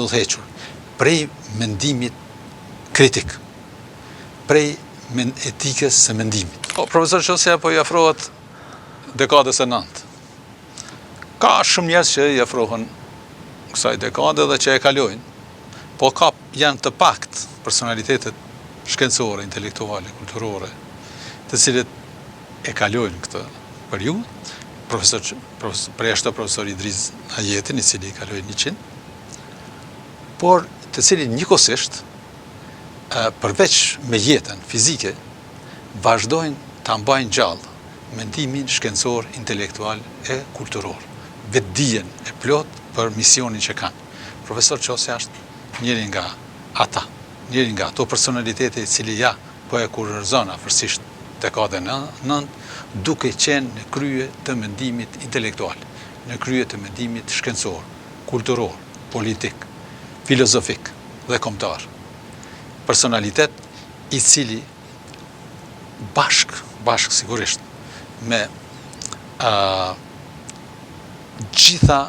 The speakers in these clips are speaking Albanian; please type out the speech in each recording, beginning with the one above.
udhëhequr prej mendimit kritik, prej etikës së mendimit. Profesor Qosja po i afrohet dekadës e 9. Ka shumë njerëz që i afrohen kësaj dekade dhe që e kalojnë, po janë të pakt personalitetet shkencore, intelektuale, kulturore, të cilët e kalojnë këtë periudhë. Profesor Idris Ajetin, i cili i kaloi 100, por të cilin njëkohësisht, përveç me jetën fizike, vazhdojnë të mbajnë gjallë mendimin shkencor, intelektual e kulturor, vetdijen e plot për misionin që kanë. Profesor Qosja është njëri nga ata, njëri nga ato personalitete i cili po e kurërzon afërsisht dekadën e 9, duke qenë në krye të mendimit intelektual, në krye të mendimit shkencor, kulturor, politik, filozofik dhe kombëtar. Personalitet i cili bashk sigurisht me gjitha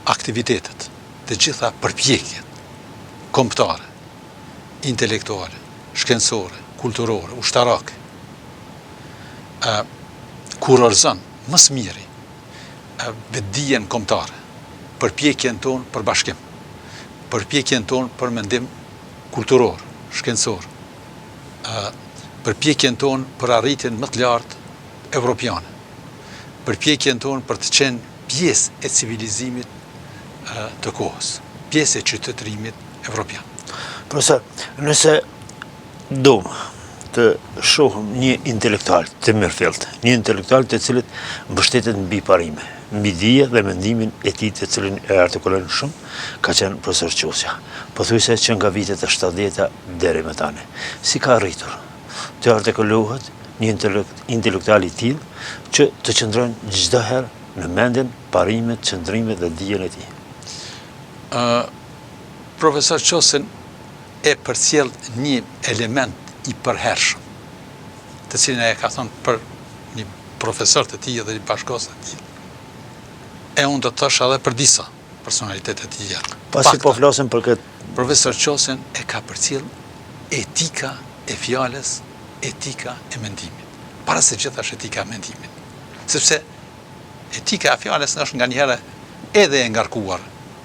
aktivitetet, të gjitha përpjekjet kombëtare, intelektuale, shkencore, kulturore, ushtarake, kurorëzon më së miri vetdijen kombëtare, përpjekjen tonë për bashkim, përpjekjen tonë për mendim kulturor, shkencor, përpjekjen tonë për arritjen më të lartë evropiane, përpjekjen tonë për të qenë pjesë e civilizimit të kohës, pjesë e qytetërimit evropian. Profesor, nëse do të shohëm një intelektual të mirëfillt, një intelektual të cilit mbështetet mbi parime, mbi dije dhe mendimin e tij të cilin e artikulon shumë, ka qenë profesor Qosja, pothuajse që nga vitet e 70-ta deri më tani. Si ka arritur të artikulohet një intelektual i tillë që të qëndron çdo herë në mendjen, parimet, qëndrimet dhe dijen e tij? Profesor Qosën e përcjell një element i përhershëm, të cilin e ka thënë për një profesor të tij dhe një bashkës të tij. E unë do të thosh edhe për disa personalitetet të tjera. Pasi po flasim për këtë, profesor Qosën e ka përcjell etika e fjalës, etika e mendimit. Para se gjithash etika e mendimit. Sepse etika e fjalës është nganjëherë edhe e ngarkuar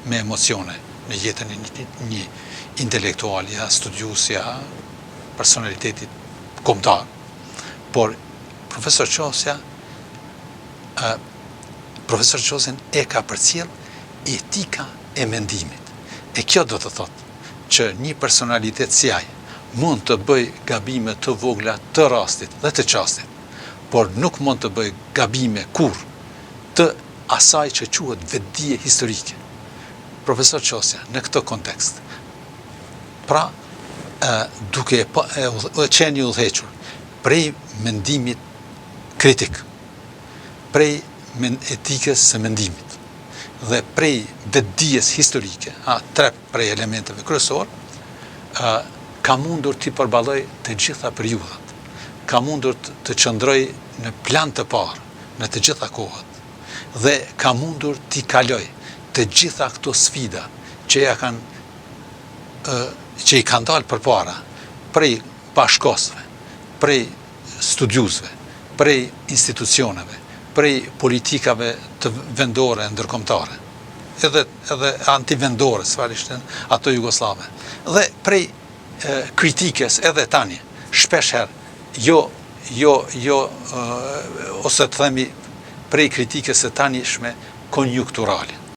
me emocione në jetën e një intelektualja, studiusja, personalitetit kombëtar. Por profesor Qosën e ka përcjell etika e mendimit. E kjo do të thotë që një personalitet si ai mund të bëj gabime të vogla të rastit dhe të qastit, por nuk mund të bëj gabime kur të asaj që quhet vetdije historike. Profesor Qosja, në këtë kontekst, pra duke qenë i udhëhequr prej mendimit kritik, prej etikës së mendimit dhe prej vetdijes historike, tre prej elementeve kryesor, ka mundur t'i përballoj të gjitha periudhat, ka mundur të qëndroj në plan të parë në të gjitha kohët dhe ka mundur t'i kaloj të gjitha këto sfida që i kanë dalë përpara prej bashkosëve, prej studiusve, prej institucioneve, prej politikave të vendore ndërkombëtare, edhe antivendore, sfarishtë ato jugoslave, dhe prej kritikës edhe tani, shpeshherë, ose të themi prej kritikës e tanishme konjunkturale.